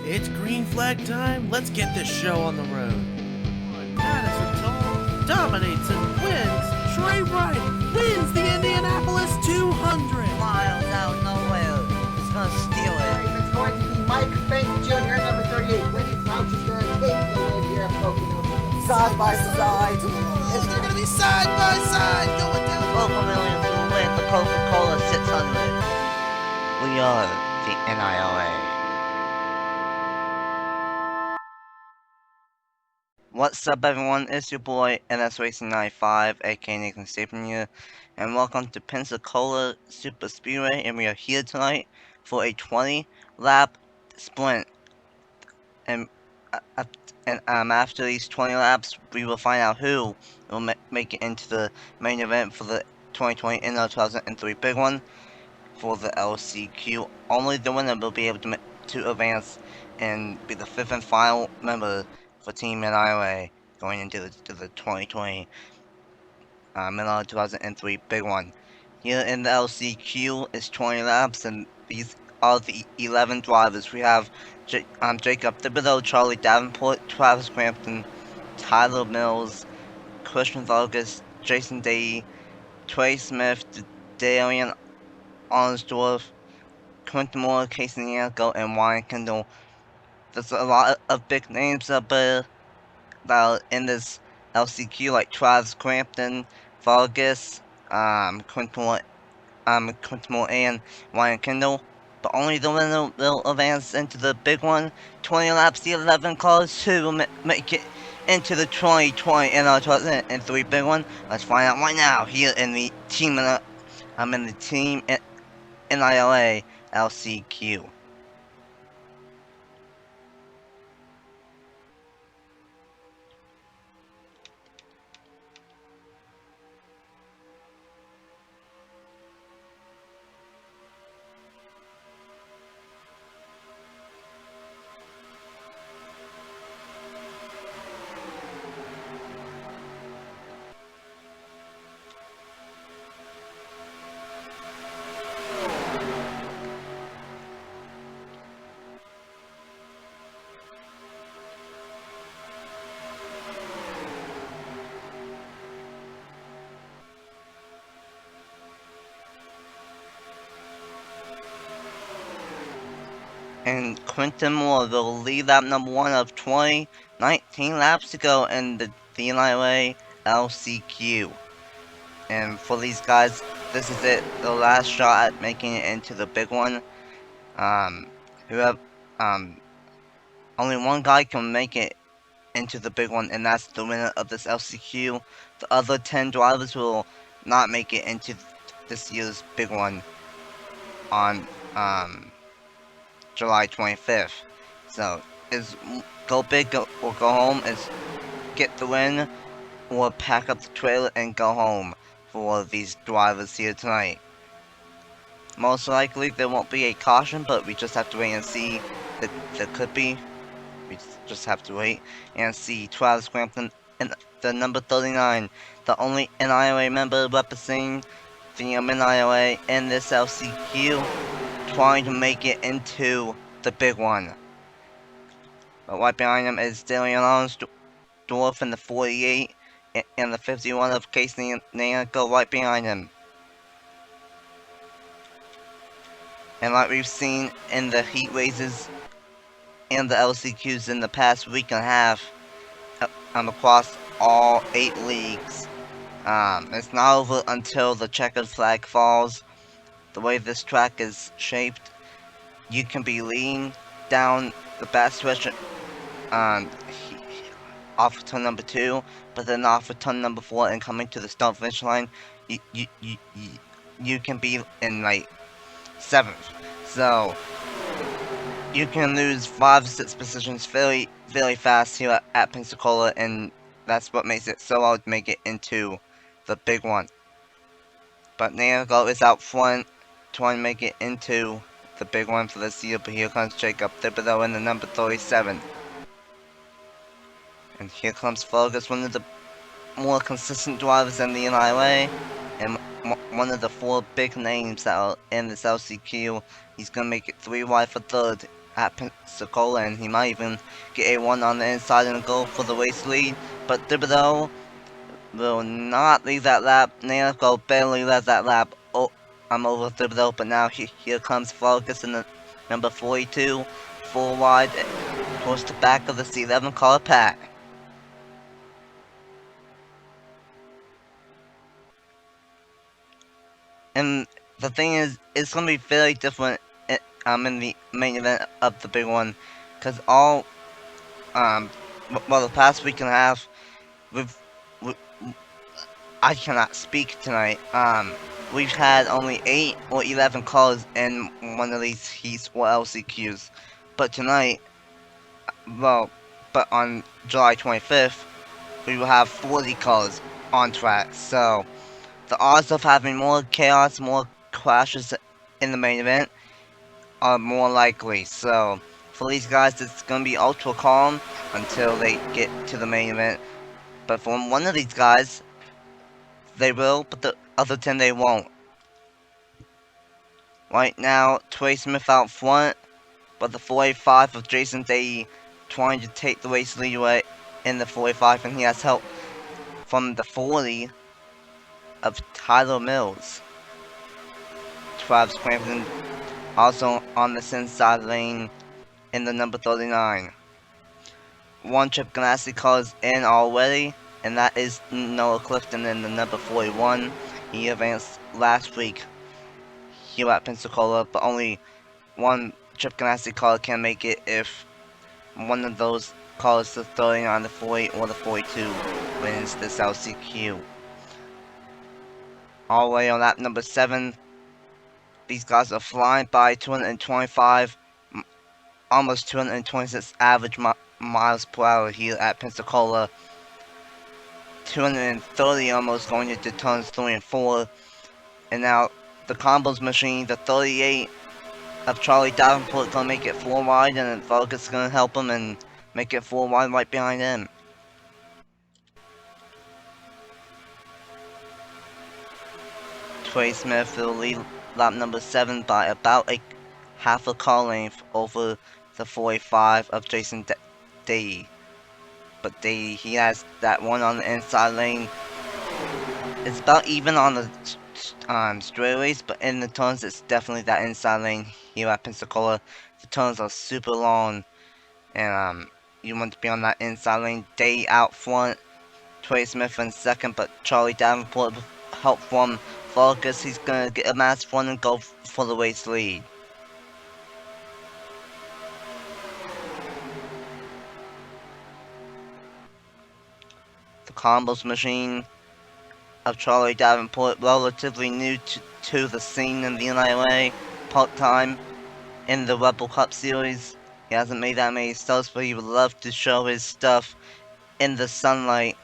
It's green flag time. Let's get this show on the road. Madison Toll dominates and wins. Trey Wright wins the Indianapolis 200. Miles out nowhere. He's gonna steal it. It's going to be Mike Fink Jr., number 38. Winnie Crouch is going to take the win here at Pocono. Side by side. They're gonna be side by side going down. Local millions will win the Coca-Cola 600. We are the NIRA. What's up, everyone? It's your boy NS2003, aka Nathan Stapleton here, and welcome to Pensacola Super Speedway. And we are here tonight for a 20-lap sprint. And after these 20 laps, we will find out who will make it into the main event for the 2020 NR2003 big one for the LCQ. Only the winner will be able to advance and be the fifth and final member for Team NIRA going into the 2020 NR2003 big one. Here in the LCQ is 20 laps, and these are the 11 drivers. We have Jacob Thibodeau, Charlie Davenport, Travis Crampton, Tyler Mills, Christian Vargas, Jason Day, Trey Smith, Darian Arnsdorf, Quentin Moore, Casey Nianco, and Ryan Kendall. There's a lot of big names that are in this LCQ, like Travis Crampton, Vargas, Quentin Moore, and Ryan Kendall. But only the winner will advance into the big one. 20 laps, the 11 cars who will make it into the 2020 NR2003 big one. Let's find out right now here in the Team NIRA LCQ. And Quentin Moore will lead lap number 1 of 20, 19 laps to go in the NIRA LCQ. And for these guys, this is it, the last shot at making it into the big one. Only one guy can make it into the big one, and that's the winner of this LCQ. The other 10 drivers will not make it into this year's big one on July 25th. So, is go big or go home, is get the win or pack up the trailer and go home for these drivers here tonight. Most likely there won't be a caution, but we just have to wait and see. There could be. We just have to wait and see. Travis Crampton and the number 39, the only NIRA member representing the NIRA in this LCQ, trying to make it into the big one. But right behind him is Darian Arnsdorf in the 48 and the 51 of Casey Nianco right behind him. And like we've seen in the heat races and the LCQs in the past week and a half, across all 8 leagues, it's not over until the checkered flag falls. The way this track is shaped, you can be leading down the back stretch off of turn number 2, but then off of turn number 4 and coming to the start finish line, you can be in like 7th. So you can lose 5 or 6 positions very fast here at Pensacola, and that's what makes it so hard to make it into the big one. But Nianco is out front, trying to make it into the big one for this year. But here comes Jacob Thibodeau in the number 37. And here comes Vargas, one of the more consistent drivers in the NIRA, and one of the 4 big names that are in this LCQ. He's gonna make it 3 wide for 3rd at Pensacola, and he might even get a 1 on the inside and go for the race lead. But Thibodeau will not leave that lap. Nanico barely led that lap. Oh, I'm over Thibodeau, but now here comes Vargas in the number 42, 4 wide towards the back of the C11 car pack. And the thing is, it's going to be very different in the main event of the big one, because all, well, the past week and a half, we've, I cannot speak tonight, we've had only 8 or 11 cars in one of these heats or LCQs, but tonight, well, but on July 25th, we will have 40 cars on track, so the odds of having more chaos, more crashes in the main event are more likely. So for these guys, it's gonna be ultra calm until they get to the main event. But for one of these guys, they will, but the other 10 they won't. Right now, Trey Smith out front, but the 485 of Jason Day trying to take the race lead away in the 485, and he has help from the 40 of Tyler Mills. Travis Crampton also on the inside lane in the number 39. One Chip Ganassi car is in already, and that is Noah Clifton in the number 41. He advanced last week here at Pensacola, but only one Chip Ganassi car can make it if one of those cars, the 39, the 48, or the 42, wins this LCQ. All the way on lap number 7, these guys are flying by 225, almost 226 average miles per hour here at Pensacola. 230 almost going into turns 3 and 4. And now the combos machine, the 38 of Charlie Davenport, gonna make it 4 wide, and then Vargas is gonna help him and make it 4 wide right behind him. Trey Smith will lead lap number 7 by about a half a car length over the 45 of Jason Day. But he has that one on the inside lane. It's about even on the straightaways, but in the turns it's definitely that inside lane here at Pensacola. The turns are super long, and you want to be on that inside lane. Day out front, Trey Smith in second, but Charlie Davenport with help from Vargas, he's gonna get a massive one and go for the race lead. The combos machine of Charlie Davenport, relatively new to the scene in the NIRA, part-time in the Rebel Cup series. He hasn't made that many starts, but he would love to show his stuff in the sunlight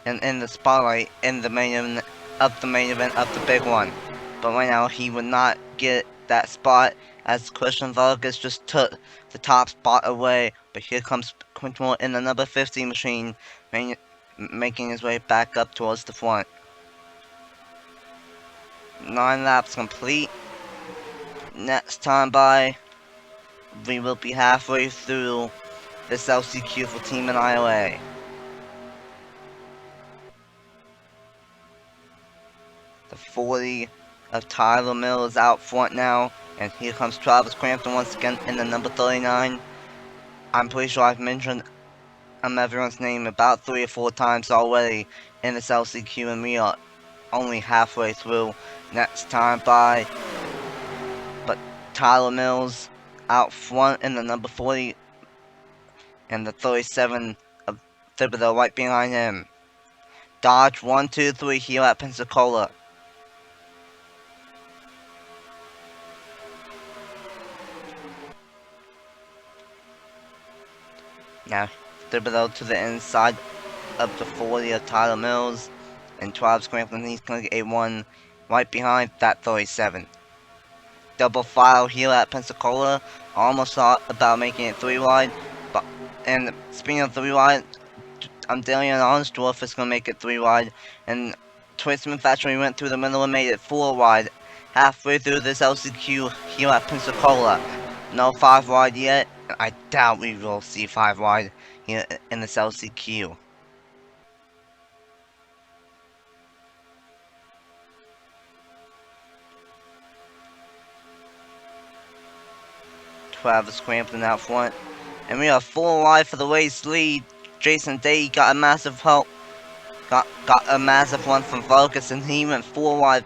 and in the spotlight in the main event of the big one. But right now he would not get that spot as Christian Vargas just took the top spot away. But here comes Quinton in the number 50 machine, making his way back up towards the front. 9 laps complete. Next time by, we will be halfway through this LCQ for Team NIRA. The 40 of Tyler Mills out front now, and here comes Travis Crampton once again in the number 39. I'm pretty sure I've mentioned everyone's name about 3 or 4 times already in this LCQ, and we are only halfway through. Next time by, but Tyler Mills out front in the number 40, and the 37 of Thibodeau right behind him. Dodge 1, 2, 3 here at Pensacola. Now Thibodeau to the inside of the 40 of Tyler Mills, and Travis Crampton, he's going to get a 1 right behind that 37. Double file here at Pensacola. Almost thought about making it 3 wide, but and speaking of 3 wide, Darian Arnsdorf is going to make it 3 wide, and Trey Smith actually went through the middle and made it 4 wide halfway through this LCQ here at Pensacola. No 5 wide yet. I doubt we will see 5 wide here in this LCQ. Travis Crampton out front. And we are 4 wide for the race lead. Jason Day got a massive help. Got a massive one from Focus, and he went 4 wide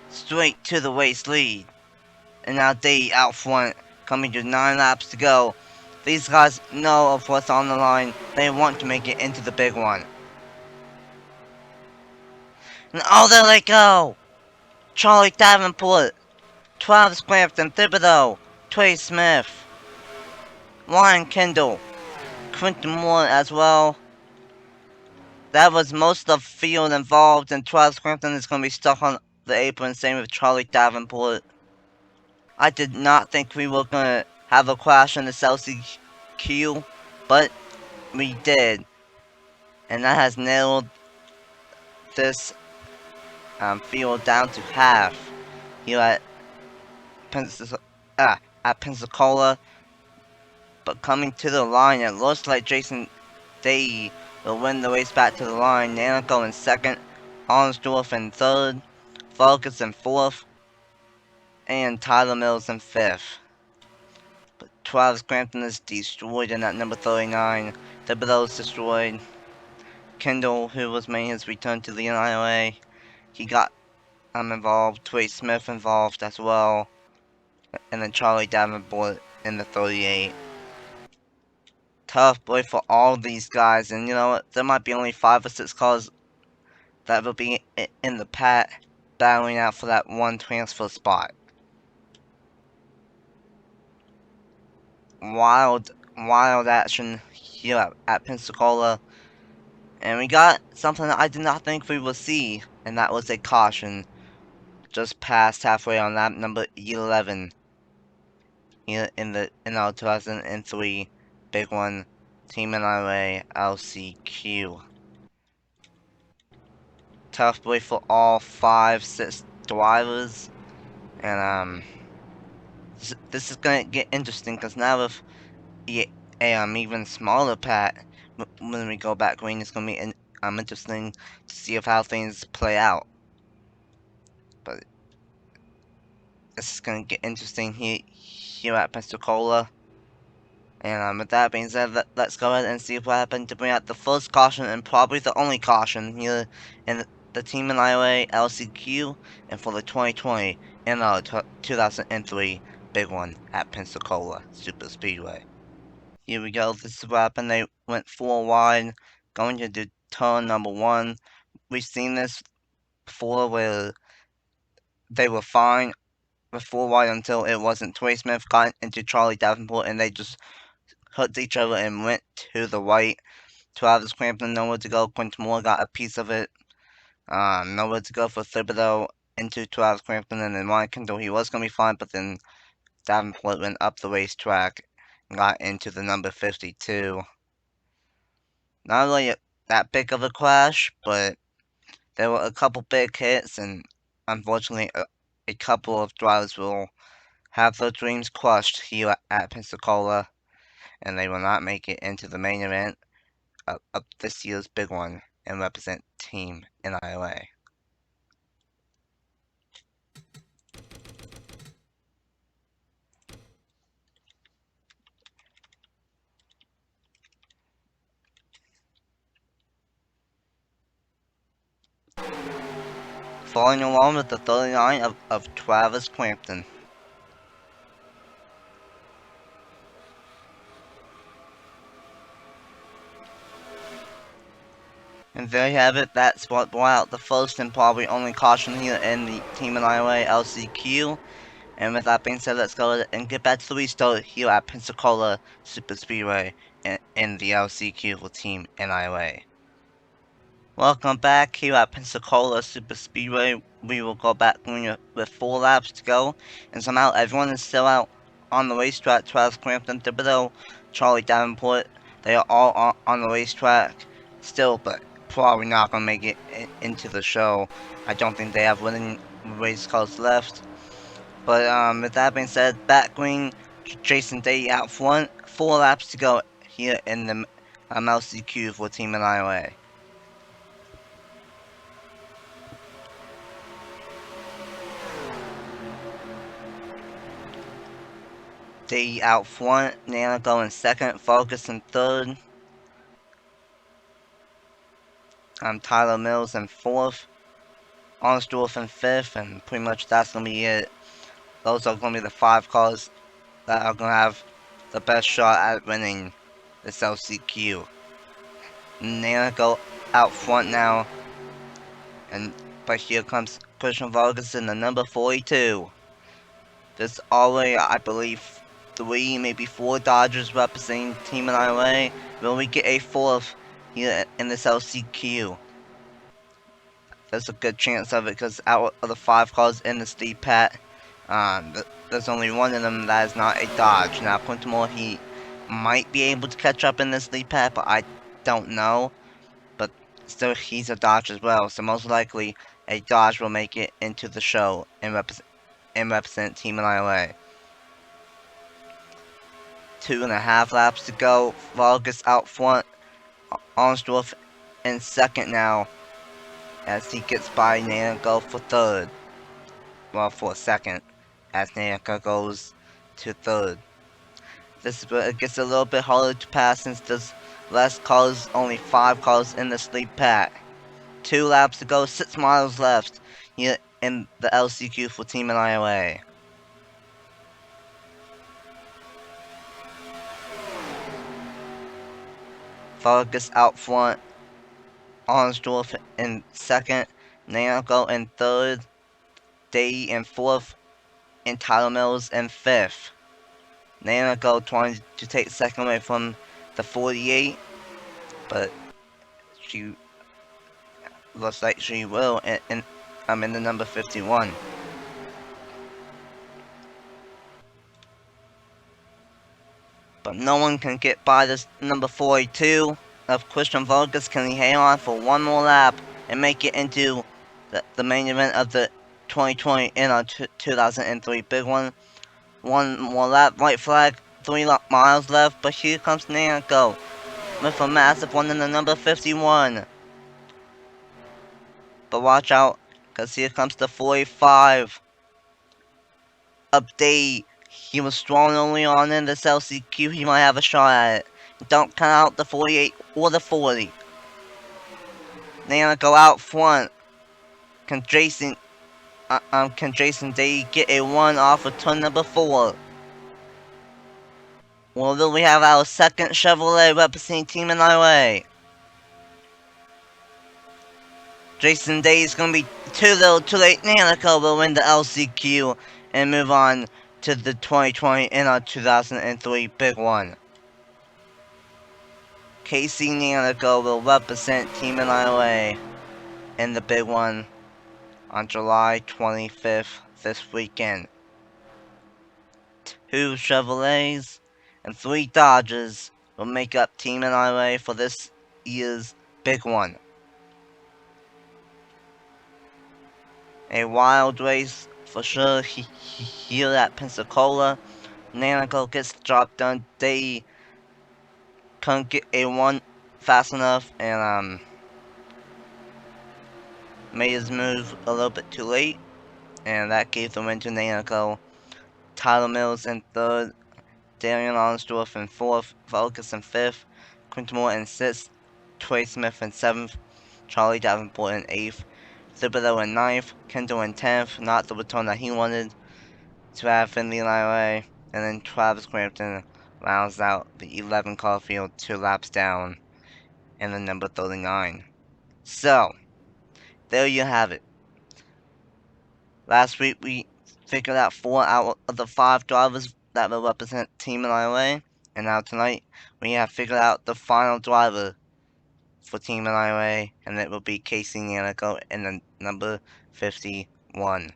straight to the race lead. And now Day out front, coming to 9 laps to go. These guys know of what's on the line. They want to make it into the big one. And oh, there they go! Charlie Davenport, Travis Crampton, Thibodeau, Trey Smith, Ryan Kendall, Quentin Moore as well. That was most of the field involved, and Travis Crampton is going to be stuck on the apron, same with Charlie Davenport. I did not think we were going to have a crash in the LCQ, but we did. And that has nailed this field down to half here at Pensacola. But coming to the line, it looks like Jason Day will win the race back to the line. Nanico in second, Arnsdorf in third, Focus in fourth, and Tyler Mills in fifth. But Travis Crampton is destroyed in that number 39. Thibodeau is destroyed. Kendall, who was making his return to the NIRA, he got involved. Trey Smith involved as well. And then Charlie Davenport in the 38. Tough boy for all these guys, and you know what? There might be only 5 or 6 cars that will be in the pack battling out for that one transfer spot. Wild action here at Pensacola. And we got something that I did not think we would see, and that was a caution just past halfway on lap number 11 here in our 2003 big one, Team NIRA LCQ. Tough boy for all 5-6 drivers, and this is gonna get interesting because now with a even smaller pack, when we go back green, it's gonna be interesting to see of how things play out. But this is gonna get interesting here at Pensacola. And with that being said, let's go ahead and see what happened to bring out the first caution and probably the only caution here in the Team NIRA LCQ and for the 2020 NR 2003 big one at Pensacola Super Speedway. Here we go, this is what happened. They went 4 wide, going to do turn number 1. We've seen this before where they were fine with 4 wide until it wasn't. Trey Smith got into Charlie Davenport and they just hooked each other and went to the right. Travis Crampton nowhere to go. Quentin Moore got a piece of it. Nowhere to go for Thibodeau into Travis Crampton, and then Ryan Kendall, he was going to be fine, but then Davenport went up the racetrack and got into the number 52. Not really that big of a crash, but there were a couple big hits, and unfortunately a couple of drivers will have their dreams crushed here at Pensacola, and they will not make it into the main event of this year's big one and represent Team NIRA. Following along with the 39 of Travis Crampton. And there you have it, that's what brought out the first and probably only caution here in the Team NIRA LCQ. And with that being said, let's go ahead and get back to the restart here at Pensacola Super Speedway in the LCQ for Team NIRA. Welcome back here at Pensacola Super Speedway. We will go back with 4 laps to go, and somehow everyone is still out on the racetrack. Travis Crampton, Thibodeau, Charlie Davenport, they are all on the racetrack still, but probably not going to make it into the show. I don't think they have winning race cars left. But with that being said, back green, Jason Day out front. 4 laps to go here in the LCQ for Team NIRA. Day out front. Nana going second. Focus in third. Tyler Mills in fourth. Arnsdorf in fifth. And pretty much that's going to be it. Those are going to be the 5 cars that are going to have the best shot at winning this LCQ. Nana go out front now. But here comes Christian Vargas in the number 42. There's already, I believe, 3, maybe 4 Dodgers representing Team NIRA. Will we get a 4th here in this LCQ? There's a good chance of it because out of the 5 cars in this lead pad, there's only one of them that is not a Dodge. Now, Quintamore, he might be able to catch up in this lead pad, but I don't know. But still, he's a Dodge as well, so most likely a Dodge will make it into the show and represent Team NIRA. 2.5 laps to go. Vargas out front. Arnsdorf in second now, as he gets by Nanico for third. Well, for second, as Nanico goes to third. This is where it gets a little bit harder to pass since there's less cars, only 5 cars in the sleep pad. 2 laps to go, 6 miles left here in the LCQ for Team NIRA. Vargas out front. Arnsdorf in second. Nanico in third. Day in fourth. And Tyler Mills in fifth. Nanico trying to take second away from the 48. But she looks like she will in the number 51. But no one can get by this number 42 of Christian Vargas. Can he hang on for one more lap and make it into the main event of the 2020 NR2003 big one? One more lap, white flag, 3 miles left, but here comes Nanico with a massive one in the number 51. But watch out, because here comes the 45. Update. He was strong early on in this LCQ. He might have a shot at it. Don't count out the 48 or the 40. Nanico out front. Can Jason Day get a 1 off of turn number 4? Well, then we have our second Chevrolet representing Team NIRA. Jason Day is going to be too little too late. Nanico will win the LCQ and move on to the 2020 NR2003 big one. Casey Nanico will represent Team NIRA in the big one on July 25th this weekend. 2 Chevrolets and 3 Dodges will make up Team NIRA for this year's big one. A wild race for sure here at Pensacola. Nanico gets the job done. They couldn't get a 1 fast enough and made his move a little bit too late, and that gave the win to Nanico. Tyler Mills in third, Darian Arnsdorf in fourth, Vargas in fifth, Quintamore in sixth, Trey Smith in seventh, Charlie Davenport in eighth, Thibodeau in ninth, Kendall in 10th, not the return that he wanted to have in the NIRA, and then Travis Crampton rounds out the 11 car field 2 laps down in the number 39. So, there you have it. Last week we figured out 4 out of the 5 drivers that will represent Team NIRA, and now tonight we have figured out the final driver for Team NIRA, and it will be Casey Nanico in the number 51.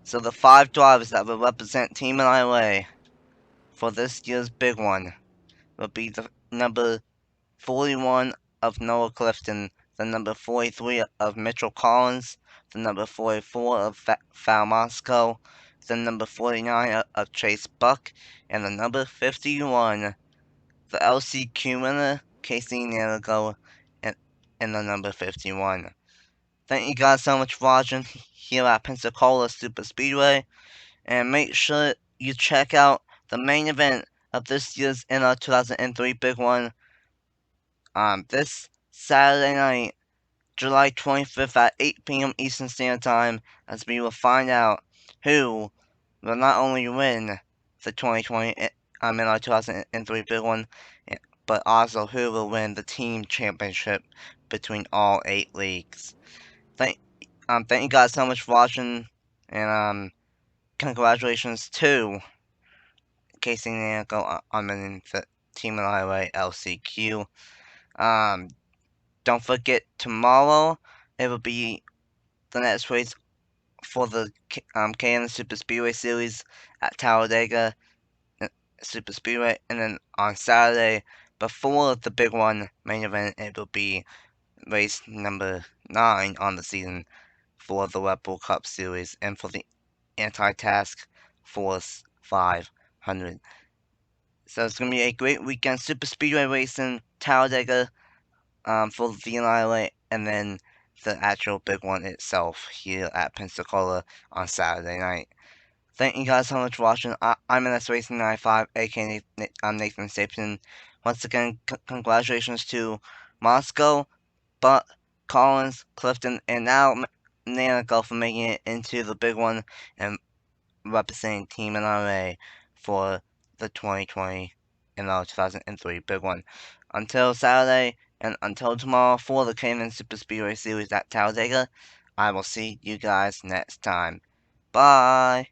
So the 5 drivers that will represent Team NIRA for this year's big one will be the number 41 of Noah Clifton, the number 43 of Mitchell Collins, the number 44 of Val Moscow, the number 49 of Chase Buck, and the number 51, the LCQ winner, Casey NIRA, and the number 51. Thank you guys so much for watching here at Pensacola Super Speedway, and make sure you check out the main event of this year's NR2003 Big One this Saturday night, July 25th at 8 p.m. Eastern Standard Time, as we will find out who will not only win the 2020 NR2003 Big One, but also who will win the team championship between all 8 leagues. Thank you guys so much for watching, and congratulations to Casey Nanko on winning the Team NIRA LCQ. Don't forget, tomorrow it will be the next race for the KN Super Speedway Series at Talladega Super Speedway, and then on Saturday, before the Big One main event, it will be race number 9 on the season for the Red Bull Cup Series and for the Anti-Task Force 500. So it's going to be a great weekend. Super Speedway racing, Talladega for the NIRA, and then the actual Big One itself here at Pensacola on Saturday night. Thank you guys so much for watching. I'm NS Racing 95, aka Nathan Stapleton. Once again, congratulations to Moscow, Butt, Collins, Clifton, and now Nanico for making it into the Big One and representing Team NRA for the 2020 and 2003 Big One. Until Saturday and until tomorrow for the Cayman Super Speedway Series at Talladega, I will see you guys next time. Bye!